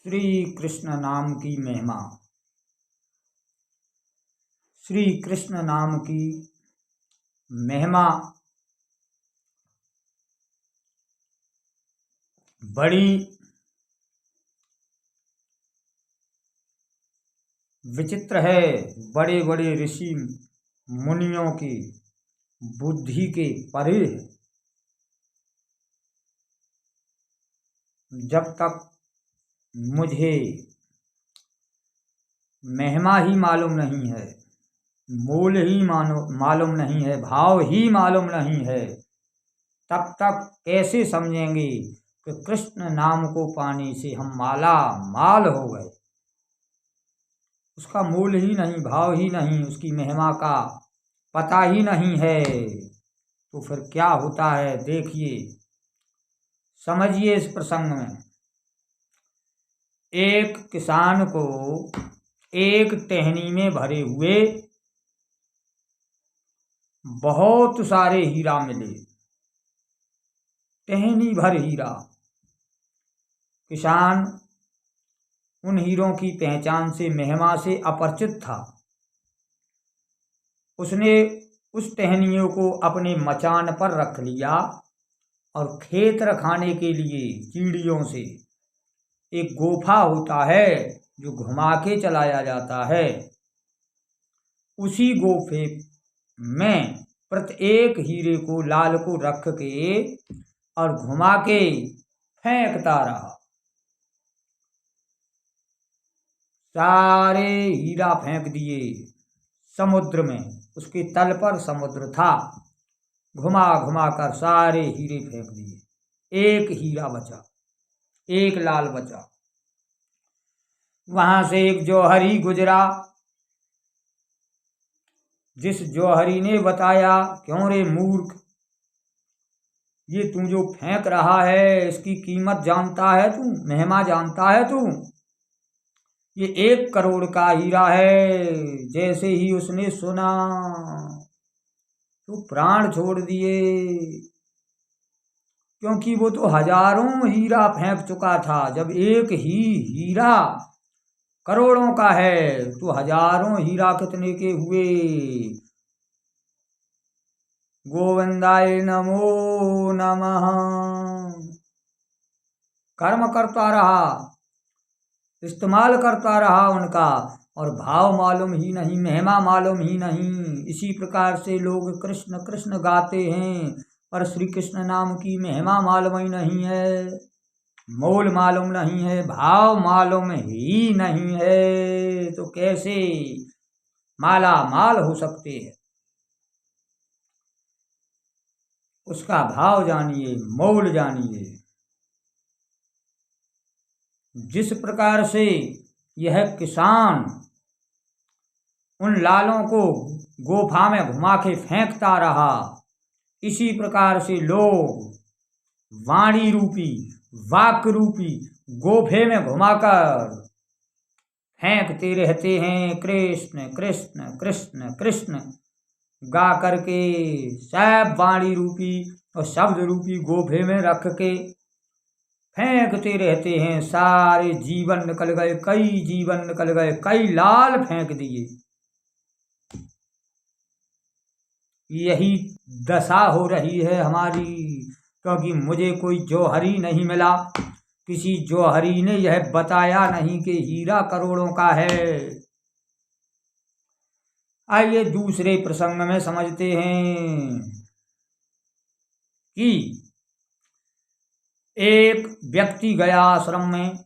श्री कृष्ण नाम की महिमा। श्री कृष्ण नाम की महिमा बड़ी विचित्र है। बड़े बड़े ऋषि मुनियों की बुद्धि के परे है। जब तक मुझे महिमा ही मालूम नहीं है, मूल ही मालूम नहीं है, भाव ही मालूम नहीं है, तब तक कैसे समझेंगे कि कृष्ण नाम को पाने से हम माला माल हो गए। उसका मूल ही नहीं, भाव ही नहीं, उसकी महिमा का पता ही नहीं है, तो फिर क्या होता है देखिए, समझिए। इस प्रसंग में एक किसान को एक टहनी में भरे हुए बहुत सारे हीरा मिले, टहनी भर हीरा। किसान उन हीरों की पहचान से, महिमा से अपरिचित था। उसने उस टहनियों को अपने मचान पर रख लिया और खेत रखाने के लिए चीड़ियों से एक गोफा होता है जो घुमा के चलाया जाता है, उसी गोफे में प्रत्येक हीरे को, लाल को रख के और घुमा के फेंकता रहा। सारे हीरा फेंक दिए समुद्र में। उसके तल पर समुद्र था। घुमा घुमा कर सारे हीरे फेंक दिए। एक हीरा बचा, एक लाल बचा। वहां से एक जौहरी गुजरा। जिस जौहरी ने बताया, क्यों रे मूर्ख, ये तू जो फेंक रहा है इसकी कीमत जानता है तू, महिमा जानता है तू? ये 1 करोड़ का हीरा है। जैसे ही उसने सुना तो प्राण छोड़ दिए, क्योंकि वो तो हजारों हीरा फेंक चुका था। जब एक ही हीरा करोड़ों का है तो हजारों हीरा कितने के हुए? गोविंदाय नमो नमः। कर्म करता रहा, इस्तेमाल करता रहा उनका, और भाव मालूम ही नहीं, महिमा मालूम ही नहीं। इसी प्रकार से लोग कृष्ण कृष्ण गाते हैं, पर श्री कृष्ण नाम की महिमा मालूम ही नहीं है, मोल मालूम नहीं है, भाव मालूम ही नहीं है, तो कैसे माला माल हो सकते हैं? उसका भाव जानिए, मोल जानिए। जिस प्रकार से यह किसान उन लालों को गोफा में घुमा के फेंकता रहा, इसी प्रकार से लोग वाणी रूपी, वाक रूपी गोफे में घुमाकर फेंकते रहते हैं। कृष्ण कृष्ण कृष्ण कृष्ण गा करके सब वाणी रूपी और शब्द रूपी गोफे में रख के फेंकते रहते हैं। सारे जीवन निकल गए, कई जीवन निकल गए, कई लाल फेंक दिए। यही दशा हो रही है हमारी, क्योंकि मुझे कोई जौहरी नहीं मिला, किसी जौहरी ने यह बताया नहीं कि हीरा करोड़ों का है। आइए दूसरे प्रसंग में समझते हैं कि एक व्यक्ति गया आश्रम में।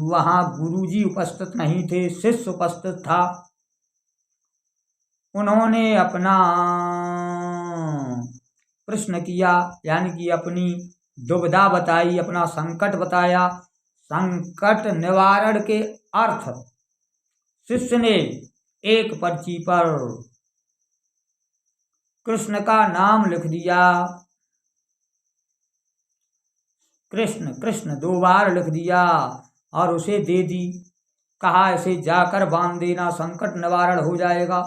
वहां गुरुजी उपस्थित नहीं थे, शिष्य उपस्थित था। उन्होंने अपना प्रश्न किया, यानी कि अपनी दुविधा बताई, अपना संकट बताया। संकट निवारण के अर्थ शिष्य ने एक पर्ची पर कृष्ण का नाम लिख दिया। कृष्ण कृष्ण 2 बार लिख दिया और उसे दे दी। कहा इसे जाकर बांध देना, संकट निवारण हो जाएगा।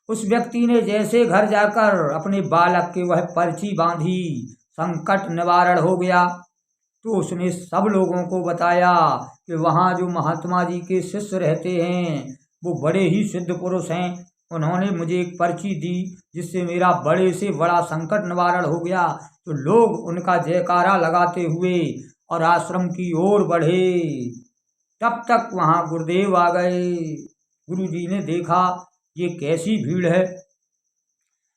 उस व्यक्ति ने जैसे घर जाकर अपने बालक के वह पर्ची बांधी, संकट निवारण हो गया। तो उसने सब लोगों को बताया कि वहाँ जो महात्मा जी के शिष्य रहते हैं वो बड़े ही सिद्ध पुरुष हैं। उन्होंने मुझे एक पर्ची दी जिससे मेरा बड़े से बड़ा संकट निवारण हो गया। तो लोग उनका जयकारा लगाते हुए और आश्रम की ओर बढ़े। तब तक वहाँ गुरुदेव आ गए। गुरुजी ने देखा ये कैसी भीड़ है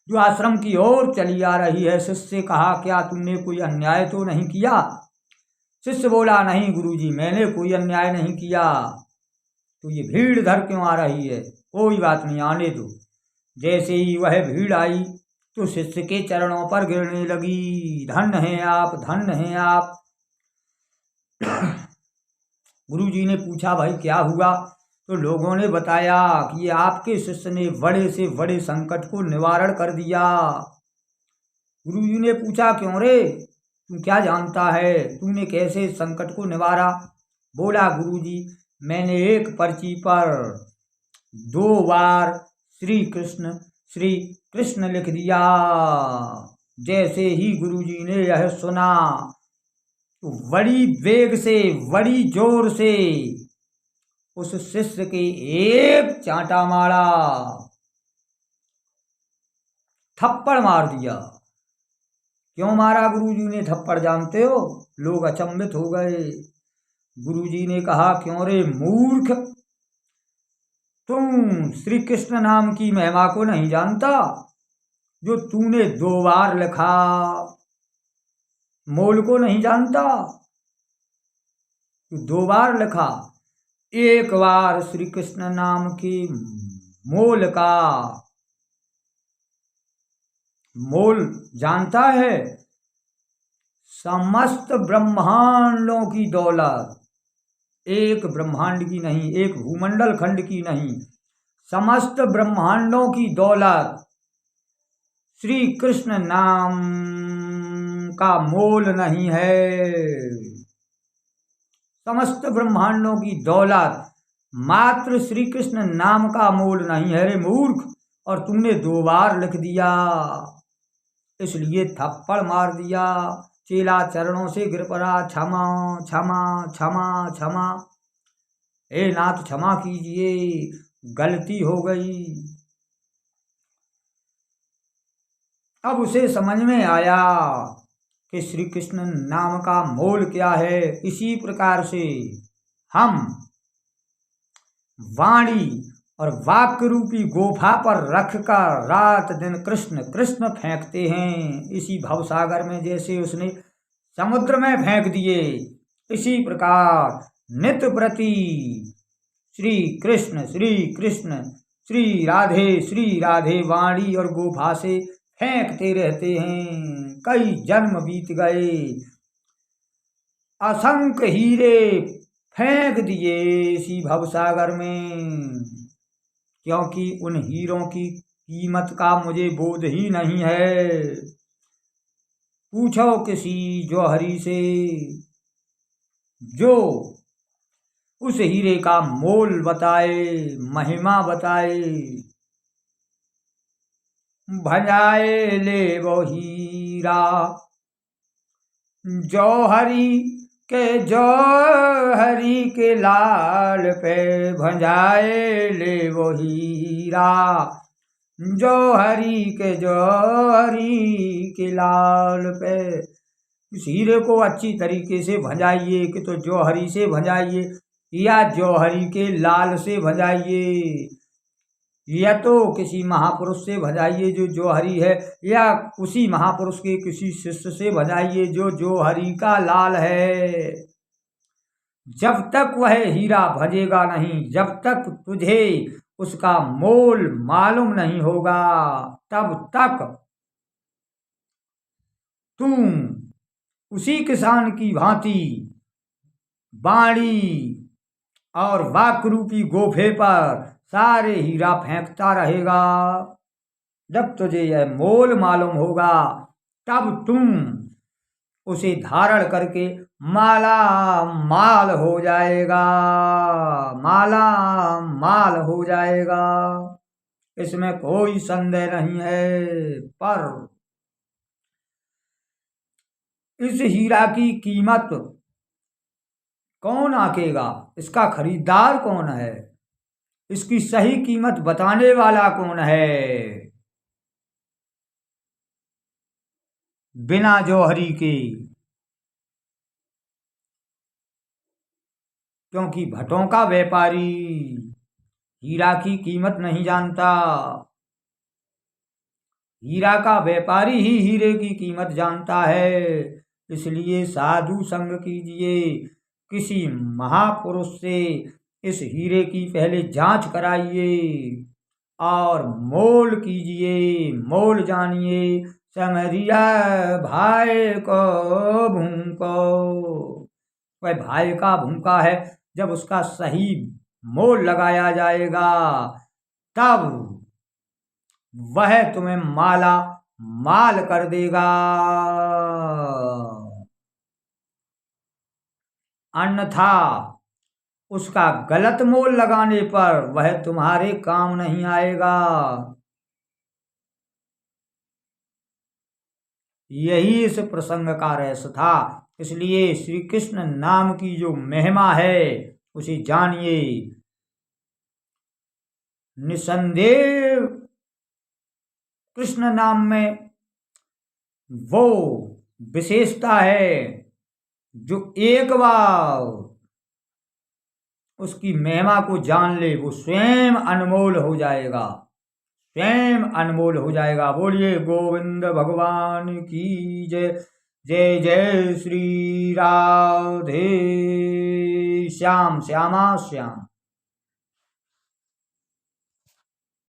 जो आश्रम की ओर चली आ रही है। शिष्य से कहा, क्या तुमने कोई अन्याय तो नहीं किया? शिष्य बोला, नहीं गुरुजी, मैंने कोई अन्याय नहीं किया। तो ये भीड़ इधर क्यों आ रही है? कोई बात नहीं, आने दो। जैसे ही वह भीड़ आई तो शिष्य के चरणों पर गिरने लगी। धन्य हैं आप, धन्य हैं आप। गुरुजी ने पूछा, भाई क्या हुआ? तो लोगों ने बताया कि ये आपके शिष्य ने बड़े से बड़े संकट को निवारण कर दिया। गुरुजी ने पूछा, क्यों रे, तू क्या जानता है, तूने कैसे संकट को निवारा? बोला, गुरुजी, मैंने एक पर्ची पर 2 बार श्री कृष्ण लिख दिया। जैसे ही गुरुजी ने यह सुना तो बड़ी वेग से, बड़ी जोर से उस शिष्य के एक चांटा मारा, थप्पड़ मार दिया। क्यों मारा गुरुजी ने थप्पड़ जानते हो? लोग अचंभित हो गए। गुरुजी ने कहा, क्यों रे मूर्ख, तुम श्री कृष्ण नाम की महिमा को नहीं जानता? जो तूने 2 बार लिखा, मोल को नहीं जानता? 2 बार लिखा। एक बार श्री कृष्ण नाम की मोल का मोल जानता है? समस्त ब्रह्मांडों की दौलत। एक ब्रह्मांड की नहीं, एक भूमंडल खंड की नहीं, समस्त ब्रह्मांडों की दौलत श्री कृष्ण नाम का मोल नहीं है। समस्त ब्रह्मांडों की दौलत मात्र श्री कृष्ण नाम का मोल नहीं है रे मूर्ख। और तुमने 2 बार लिख दिया, इसलिए थप्पड़ मार दिया। चेला चरणों से गिर पड़ा, क्षमा क्षमा क्षमा क्षमा, हे नाथ क्षमा कीजिए, गलती हो गई। अब उसे समझ में आया कि श्री कृष्ण नाम का मोल क्या है। इसी प्रकार से हम वाणी और वाक्य रूपी गोफा पर रखकर रात दिन कृष्ण कृष्ण फेंकते हैं। इसी भवसागर में जैसे उसने समुद्र में फेंक दिए, इसी प्रकार नित्य प्रति श्री कृष्ण श्री राधे वाणी और गोफा से फेंकते रहते हैं। कई जन्म बीत गए, असंख्य हीरे फेंक दिए इसी भवसागर में, क्योंकि उन हीरों की कीमत का मुझे बोध ही नहीं है। पूछो किसी जौहरी से जो उस हीरे का मोल बताए, महिमा बताए। भजाए ले वो हीरा जौहरी के लाल पे, भजाए ले वो हीरा जौहरी के लाल पे। इस हीरे को अच्छी तरीके से भजाइए कि तो जौहरी से भजाइए या जौहरी के लाल से भजाइए, या तो किसी महापुरुष से भजाइए जो जौहरी है, या उसी महापुरुष के किसी शिष्य से भजाइए जो जौहरी का लाल है। जब तक वह हीरा भजेगा नहीं, जब तक तुझे उसका मोल मालूम नहीं होगा, तब तक तुम उसी किसान की भांति बाणी और वाक रूपी गोफे पर सारे हीरा फेंकता रहेगा। जब तुझे यह मोल मालूम होगा, तब तुम उसे धारण करके माला माल हो जाएगा, माला माल हो जाएगा। इसमें कोई संदेह नहीं है। पर इस हीरा की कीमत कौन आकेगा, इसका खरीदार कौन है, इसकी सही कीमत बताने वाला कौन है। बिना जौहरी के, क्योंकि भटों का व्यापारी हीरा की कीमत नहीं जानता, हीरा का व्यापारी ही हीरे की कीमत जानता है। इसलिए साधु संग कीजिए, किसी महापुरुष से इस हीरे की पहले जांच कराइए और मोल कीजिए, मोल जानिए। समरिया भाई को भूको, वह भाई का भूखा है, जब उसका सही मोल लगाया जाएगा तब वह तुम्हें माला माल कर देगा, अन्यथा उसका गलत मोल लगाने पर वह तुम्हारे काम नहीं आएगा। यही इस प्रसंग का रहस्य था। इसलिए श्री कृष्ण नाम की जो महिमा है उसे जानिए। निसंदेह कृष्ण नाम में वो विशेषता है जो एक बार उसकी महिमा को जान ले वो स्वयं अनमोल हो जाएगा, स्वयं अनमोल हो जाएगा। बोलिए गोविंद भगवान की जय। जय जय श्री राधे श्याम श्यामा श्याम।